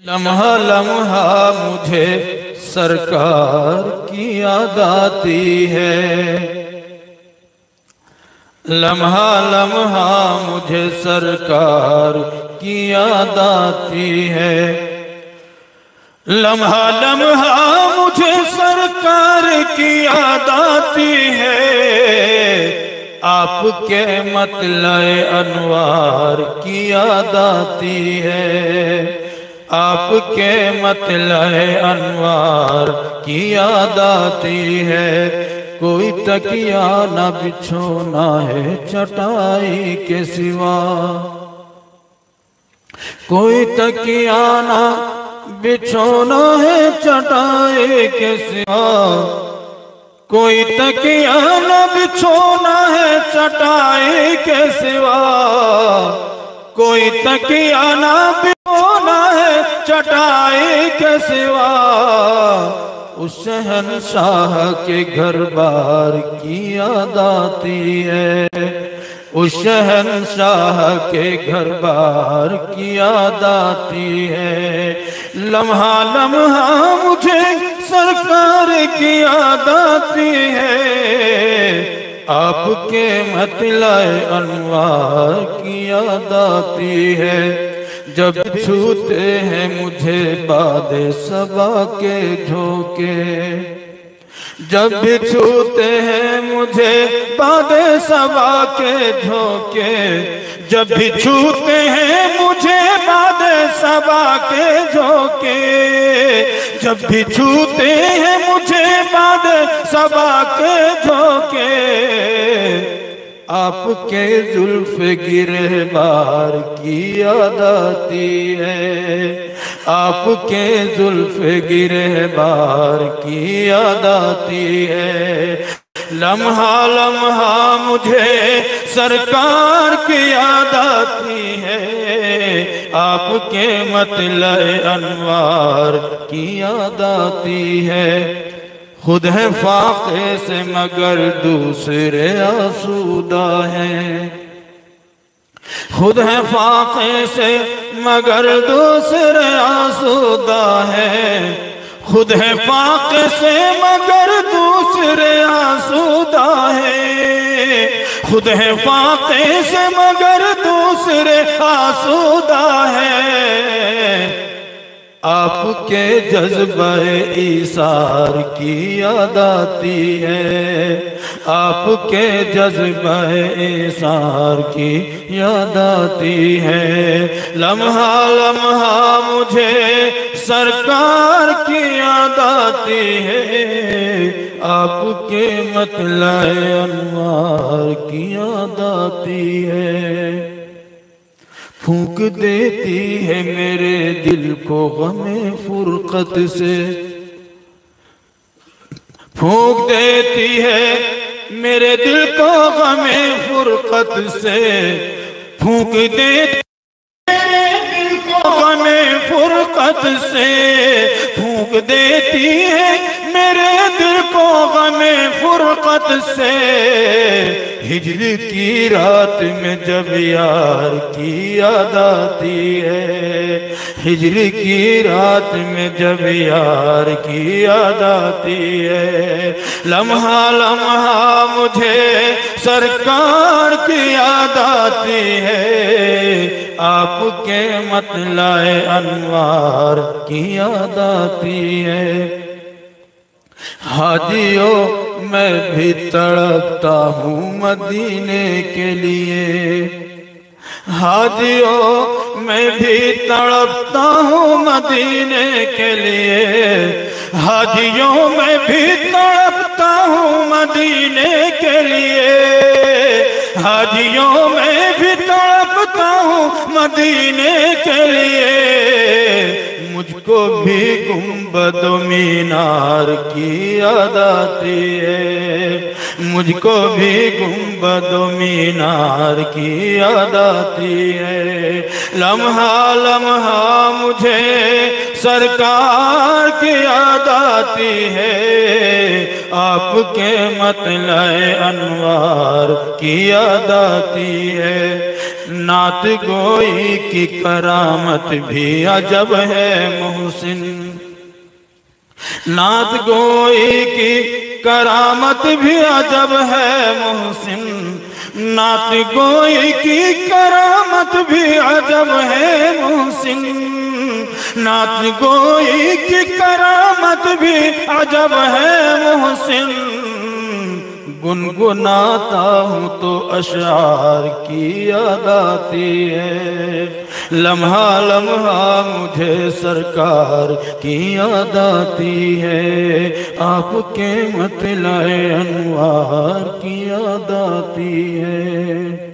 लम्हा लम्हा मुझे सरकार की याद आती है। लम्हा लम्हा मुझे सरकार की याद आती है। लम्हा लम्हा मुझे सरकार की याद आती है। आपके मतलए अनवार की याद आती है। आपके मतलए अनवार की याद आती है। कोई तकिया न बिछोना है चटाई के सिवा। कोई तकिया न बिछोना है चटाई के सिवा। कोई तकिया न बिछोना है चटाई के सिवा। कोई तकिया न बिछोना है चटाई के सिवा। उस शहंशाह के घर बार की याद आती है। उस शहंशाह के घर बार की याद आती है। लम्हा लम्हा मुझे सरकार की याद आती है। आपके मतलए अनवार की याद आती है। जब छूते हैं मुझे बादे सबा के झोंके। जब भी छूते हैं मुझे बादे सबा के झोंके। जब भी छूते हैं मुझे बादे सबा के झोंके। जब भी छूते हैं मुझे बादे सबा के झोंके। आपके जुल्फ़े गिरहबार की याद आती है। आपके जुल्फ़े गिरहबार की याद आती है। लम्हा लम्हा मुझे सरकार की याद आती है। आपके मतलए अनवार की याद आती है। खुद है फाक़े से मगर दूसरे आसूदा हैं। खुद है फाक़े से मगर दूसरे आसूदा हैं। खुद है फाक़े से मगर दूसरे आसूदा हैं। खुद है फाक़े से मगर दूसरे आसूदा हैं। आपके जज्बे ईसार की याद आती है। आपके जज्बे ईसार की याद आती है। लम्हा लम्हा मुझे सरकार की याद आती है। आपके मतलए अनवार की याद आती है। फूंक देती है मेरे दिल को गमे फुरकत से। फूंक देती है मेरे दिल को गमे फुरकत से। फूंक देती मेरे दिल को गमे फुरकत से। फूंक देती है मेरे दिल को गमे फुरकत से। हिज्र की रात में जब यार की याद आती है। हिज्र की रात में जब यार की याद आती है। लम्हा लम्हा मुझे सरकार की याद आती है। आपके मतलए अनवार की याद आती है। हाजियों मैं भी तड़पता हूँ मदीने के लिए। हाजियों मैं भी तड़पता हूँ मदीने के लिए। हाजियों मैं भी तड़पता हूँ मदीने के लिए। हाजियों मैं भी तड़पता हूँ मदीने के लिए। मुझको भी गुंबद मीनार की याद आती है। मुझको भी गुंबद मीनार की याद आती है। लम्हा लम्हा मुझे सरकार की याद आती है। आपके मतलए अनवार की याद आती है। नात गोई की करामत भी अजब है मोहसिन। नात गोई की करामत भी अजब है मोहसिन। नात गोई की करामत भी अजब है मोहसिन। नात गोई की करामत भी अजब है मोहसिन। गुनगुनाता हूँ तो अशआर की याद आती है। लम्हा लम्हा मुझे सरकार की याद आती है। आपके मतलाए अनवार की याद आती है।